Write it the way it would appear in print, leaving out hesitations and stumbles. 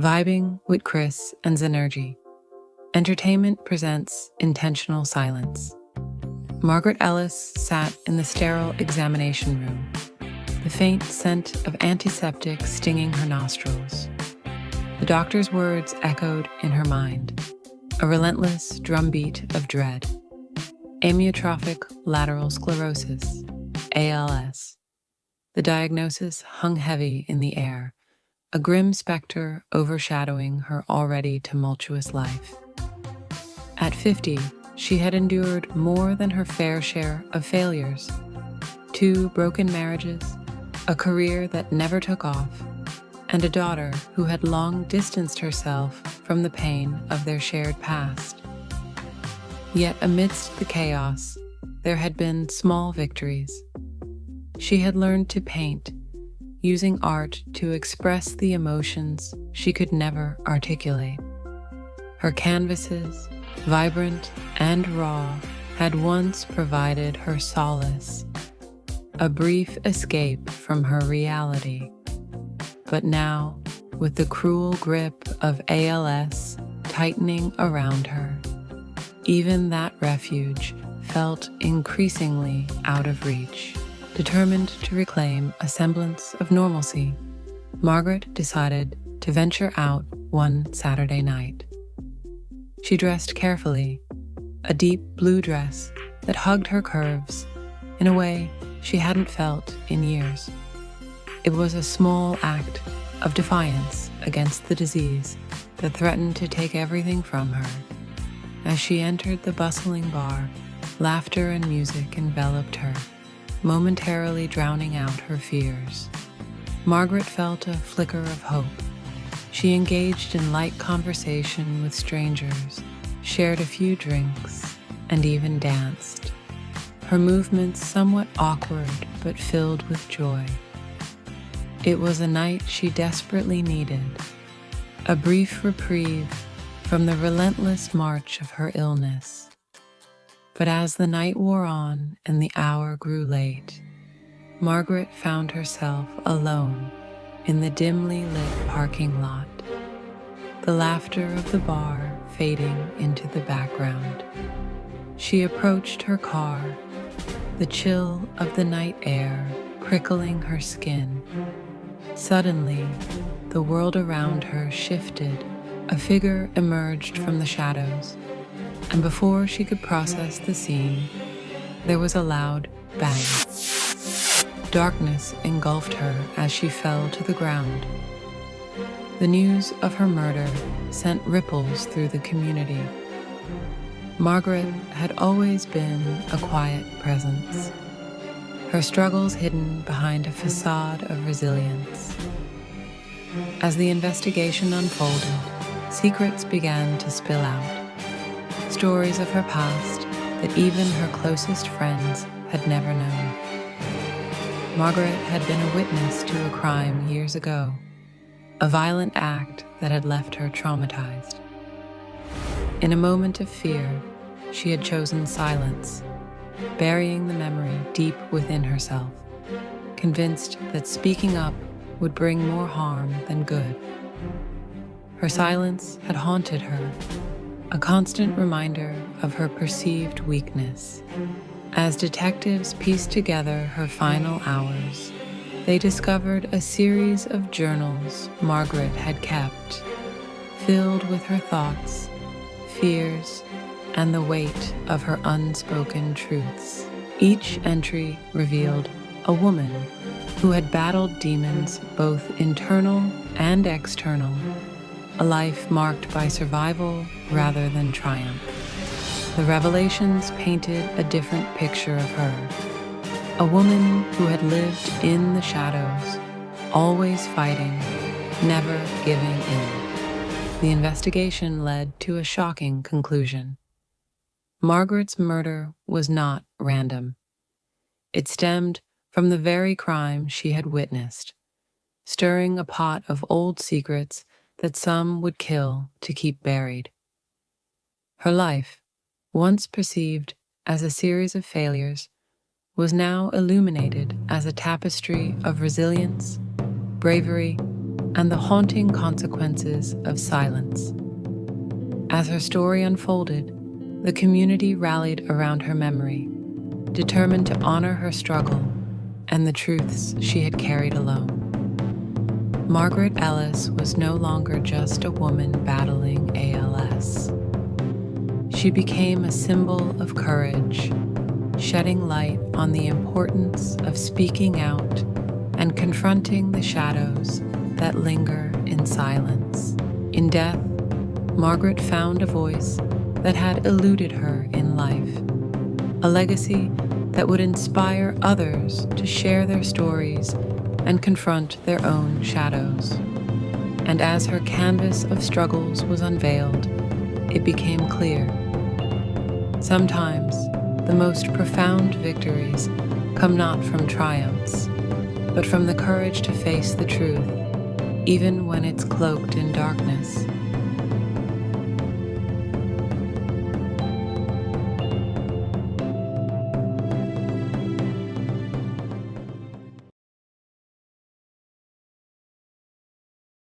Vibing with Chris and Zenergy. Entertainment presents Intentional Silence. Margaret Ellis sat in the sterile examination room, the faint scent of antiseptic stinging her nostrils. The doctor's words echoed in her mind, a relentless drumbeat of dread. Amyotrophic lateral sclerosis, ALS. The diagnosis hung heavy in the air, a grim specter overshadowing her already tumultuous life. At 50, she had endured more than her fair share of failures. 2 broken marriages, a career that never took off, and a daughter who had long distanced herself from the pain of their shared past. Yet amidst the chaos, there had been small victories. She had learned to paint, using art to express the emotions she could never articulate. Her canvases, vibrant and raw, had once provided her solace, a brief escape from her reality. But now, with the cruel grip of ALS tightening around her, even that refuge felt increasingly out of reach. Determined to reclaim a semblance of normalcy, Margaret decided to venture out one Saturday night. She dressed carefully, a deep blue dress that hugged her curves in a way she hadn't felt in years. It was a small act of defiance against the disease that threatened to take everything from her. As she entered the bustling bar, laughter and music enveloped her, momentarily drowning out her fears. Margaret felt a flicker of hope. She engaged in light conversation with strangers, shared a few drinks, and even danced, her movements somewhat awkward but filled with joy. It was a night she desperately needed, a brief reprieve from the relentless march of her illness. But as the night wore on and the hour grew late, Margaret found herself alone in the dimly lit parking lot, the laughter of the bar fading into the background. She approached her car, the chill of the night air prickling her skin. Suddenly, the world around her shifted. A figure emerged from the shadows, and before she could process the scene, there was a loud bang. Darkness engulfed her as she fell to the ground. The news of her murder sent ripples through the community. Margaret had always been a quiet presence, her struggles hidden behind a facade of resilience. As the investigation unfolded, secrets began to spill out. Stories of her past that even her closest friends had never known. Margaret had been a witness to a crime years ago, a violent act that had left her traumatized. In a moment of fear, she had chosen silence, burying the memory deep within herself, convinced that speaking up would bring more harm than good. Her silence had haunted her, a constant reminder of her perceived weakness. As detectives pieced together her final hours, they discovered a series of journals Margaret had kept, filled with her thoughts, fears, and the weight of her unspoken truths. Each entry revealed a woman who had battled demons both internal and external, a life marked by survival rather than triumph. The revelations painted a different picture of her, a woman who had lived in the shadows, always fighting, never giving in. The investigation led to a shocking conclusion. Margaret's murder was not random. It stemmed from the very crime she had witnessed, stirring a pot of old secrets that some would kill to keep buried. Her life, once perceived as a series of failures, was now illuminated as a tapestry of resilience, bravery, and the haunting consequences of silence. As her story unfolded, the community rallied around her memory, determined to honor her struggle and the truths she had carried alone. Margaret Ellis was no longer just a woman battling ALS. She became a symbol of courage, shedding light on the importance of speaking out and confronting the shadows that linger in silence. In death, Margaret found a voice that had eluded her in life, a legacy that would inspire others to share their stories and confront their own shadows. And as her canvas of struggles was unveiled, it became clear. Sometimes the most profound victories come not from triumphs, but from the courage to face the truth, even when it's cloaked in darkness.